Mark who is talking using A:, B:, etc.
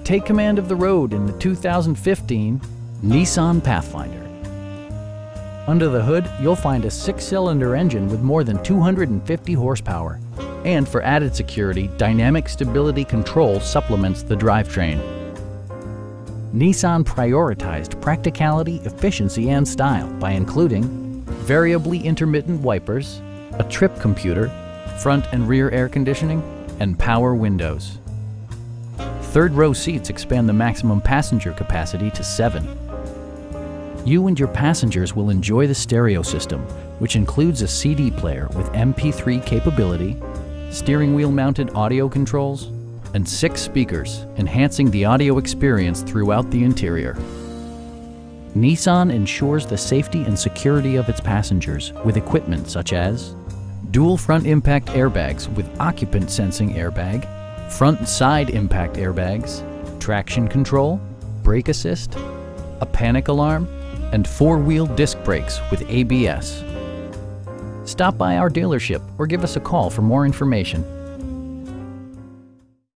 A: take command of the road in the 2015 Nissan Pathfinder. Under the hood, you'll find a 6-cylinder engine with more than 250 horsepower. And for added security, dynamic stability control supplements the drivetrain. Nissan prioritized practicality, efficiency, and style by including variably intermittent wipers, a trip computer, front and rear air conditioning, and power windows. Third-row seats expand the maximum passenger capacity to 7. You and your passengers will enjoy the stereo system, which includes a CD player with MP3 capability, steering wheel mounted audio controls, and 6 speakers, enhancing the audio experience throughout the interior. Nissan ensures the safety and security of its passengers with equipment such as dual front impact airbags with occupant sensing airbag, front and side impact airbags, traction control, brake assist, a panic alarm, and 4-wheel disc brakes with ABS. Stop by our dealership or give us a call for more information.